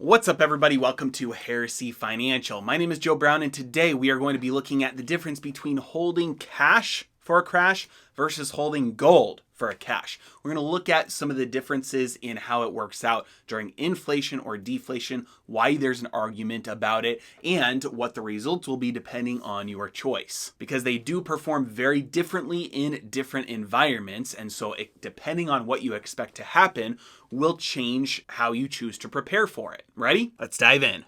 What's up, everybody? Welcome to Heresy Financial. My name is Joe Brown, and today we are going to be looking at the difference between holding cash for a crash versus holding gold for a cash. We're going to look at some of the differences in how it works out during inflation or deflation, why there's an argument about it, and what the results will be depending on your choice. Because they do perform very differently in different environments, and so depending on what you expect to happen will change how you choose to prepare for it. Ready? Let's dive in.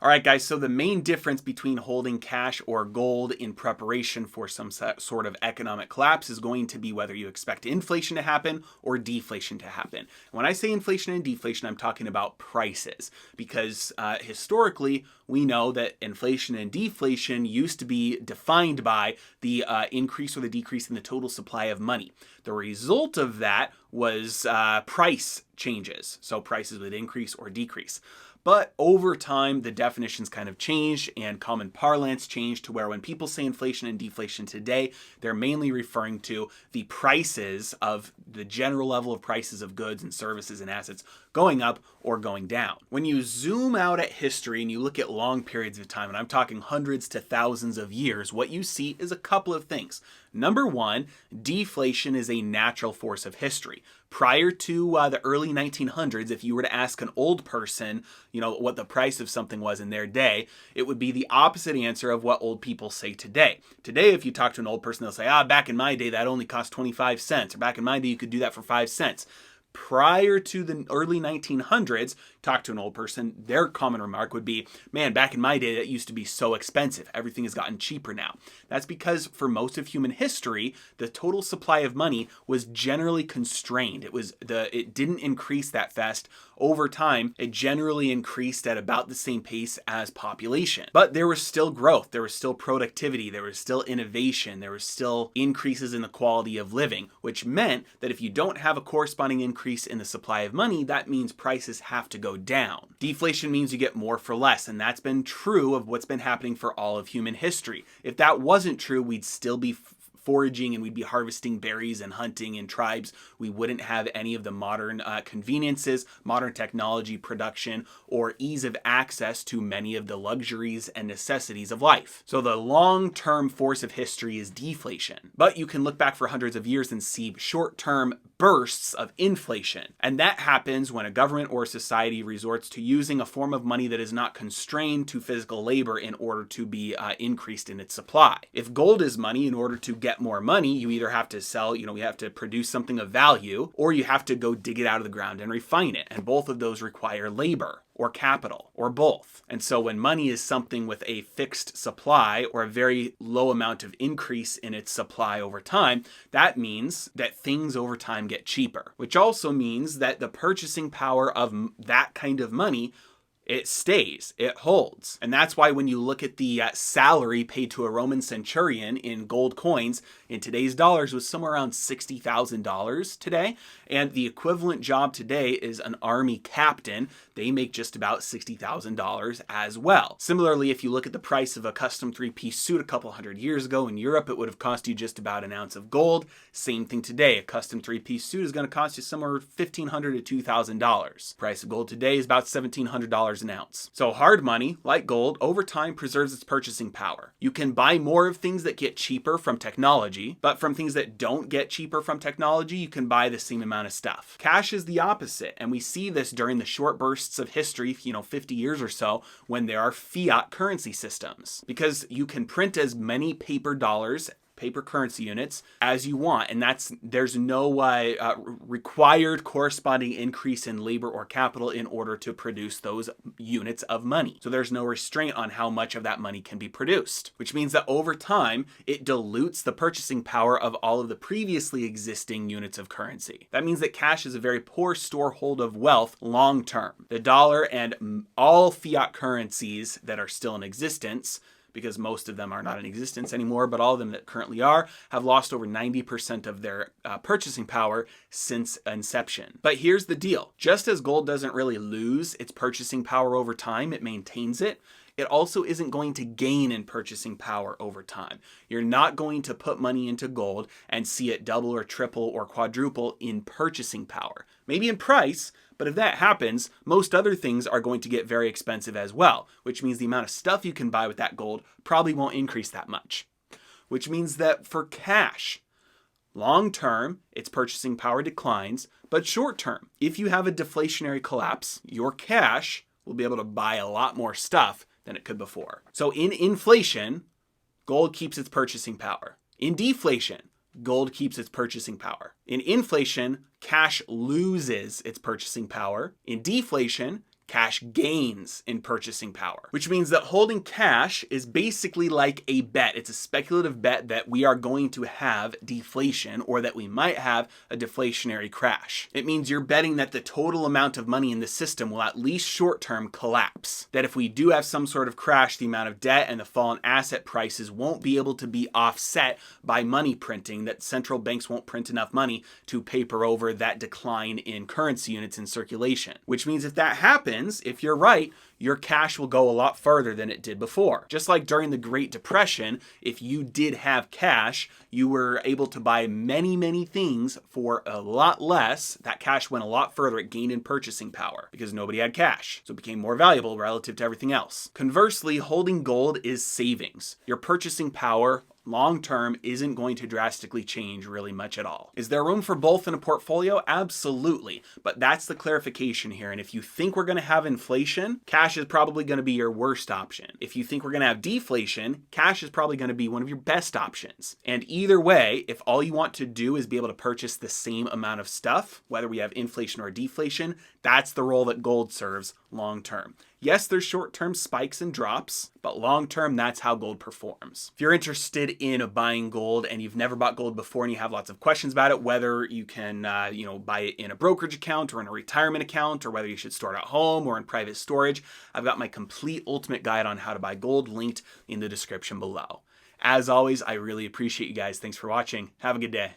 All right, guys, so the main difference between holding cash or gold in preparation for some sort of economic collapse is going to be whether you expect inflation to happen or deflation to happen. When I say inflation and deflation, I'm talking about prices, because historically, we know that inflation and deflation used to be defined by the increase or the decrease in the total supply of money. The result of that was price changes. So prices would increase or decrease. But over time, the definitions kind of changed and common parlance changed to where when people say inflation and deflation today, they're mainly referring to the prices of the general level of prices of goods and services and assets going up or going down. When you zoom out at history and you look at long periods of time, and I'm talking hundreds to thousands of years, what you see is a couple of things. Number one, deflation is a natural force of history. Prior to the early 1900s, if you were to ask an old person, what the price of something was in their day, it would be the opposite answer of what old people say today. Today, if you talk to an old person, they'll say, back in my day, that only cost 25 cents, or back in my day, you could do that for 5 cents. Prior to the early 1900s, talk to an old person, their common remark would be, man, back in my day, that used to be so expensive. Everything has gotten cheaper now. That's because for most of human history, the total supply of money was generally constrained. It didn't increase that fast. Over time, it generally increased at about the same pace as population. But there was still growth, there was still productivity, there was still innovation, there was still increases in the quality of living, which meant that if you don't have a corresponding increase in the supply of money, that means prices have to go down. Deflation means you get more for less, and that's been true of what's been happening for all of human history. If that wasn't true, we'd still be foraging and we'd be harvesting berries and hunting in tribes. We wouldn't have any of the modern conveniences, modern technology, production, or ease of access to many of the luxuries and necessities of life. So the long-term force of history is deflation. But you can look back for hundreds of years and see short-term bursts of inflation. And that happens when a government or society resorts to using a form of money that is not constrained to physical labor in order to be increased in its supply. If gold is money, in order to get more money, you either have to sell, we have to produce something of value, or you have to go dig it out of the ground and refine it. And both of those require labor or capital or both. And so when money is something with a fixed supply or a very low amount of increase in its supply over time, that means that things over time get cheaper, which also means that the purchasing power of that kind of money, it stays, it holds. And that's why when you look at the salary paid to a Roman centurion in gold coins, in today's dollars was somewhere around $60,000 today. And the equivalent job today is an army captain. They make just about $60,000 as well. Similarly, if you look at the price of a custom three-piece suit a couple hundred years ago in Europe, it would have cost you just about an ounce of gold. Same thing today. A custom three-piece suit is going to cost you somewhere $1,500 to $2,000. Price of gold today is about $1,700 an ounce. So hard money, like gold, over time preserves its purchasing power. You can buy more of things that get cheaper from technology, but from things that don't get cheaper from technology, you can buy the same amount of stuff. Cash is the opposite, and we see this during the short bursts of history, 50 years or so, when there are fiat currency systems, because you can print as many paper dollars, paper currency units, as you want, and there's no required corresponding increase in labor or capital in order to produce those units of money. So there's no restraint on how much of that money can be produced, which means that over time it dilutes the purchasing power of all of the previously existing units of currency. That means that cash is a very poor storehold of wealth long term. The dollar and all fiat currencies that are still in existence, because most of them are not in existence anymore, but all of them that currently are have lost over 90% of their purchasing power since inception. But here's the deal. Just as gold doesn't really lose its purchasing power over time, it maintains it, it also isn't going to gain in purchasing power over time. You're not going to put money into gold and see it double or triple or quadruple in purchasing power. Maybe in price, but if that happens, most other things are going to get very expensive as well, which means the amount of stuff you can buy with that gold probably won't increase that much. Which means that for cash, long term, its purchasing power declines, but short term, if you have a deflationary collapse, your cash will be able to buy a lot more stuff than it could before. So in inflation, gold keeps its purchasing power. In deflation, gold keeps its purchasing power. In inflation, cash loses its purchasing power. In deflation, cash gains in purchasing power, which means that holding cash is basically like a bet. It's a speculative bet that we are going to have deflation or that we might have a deflationary crash. It means you're betting that the total amount of money in the system will at least short term collapse. That if we do have some sort of crash, the amount of debt and the fall in asset prices won't be able to be offset by money printing, that central banks won't print enough money to paper over that decline in currency units in circulation. Which means if that happens, if you're right, your cash will go a lot further than it did before. Just like during the Great Depression, if you did have cash, you were able to buy many, many things for a lot less. That cash went a lot further. It gained in purchasing power because nobody had cash. So it became more valuable relative to everything else. Conversely, holding gold is savings. Your purchasing power long term isn't going to drastically change really much at all. Is there room for both in a portfolio? Absolutely. But that's the clarification here. And if you think we're going to have inflation, cash is probably going to be your worst option. If you think we're going to have deflation, cash is probably going to be one of your best options. And either way, if all you want to do is be able to purchase the same amount of stuff, whether we have inflation or deflation, that's the role that gold serves long term. Yes, there's short-term spikes and drops, but long-term, that's how gold performs. If you're interested in buying gold and you've never bought gold before and you have lots of questions about it, whether you can buy it in a brokerage account or in a retirement account, or whether you should store it at home or in private storage, I've got my complete ultimate guide on how to buy gold linked in the description below. As always, I really appreciate you guys. Thanks for watching. Have a good day.